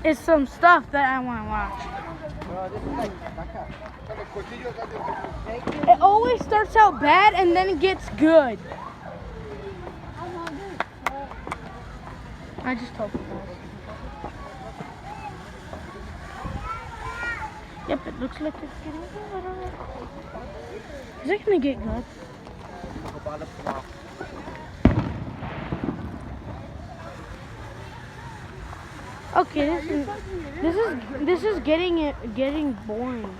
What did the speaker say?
is some stuff that I want to watch. It always starts out bad and then it gets good. I just told you guys. Yep, it looks like it's getting good. Is it gonna get good? Okay, this is getting boring.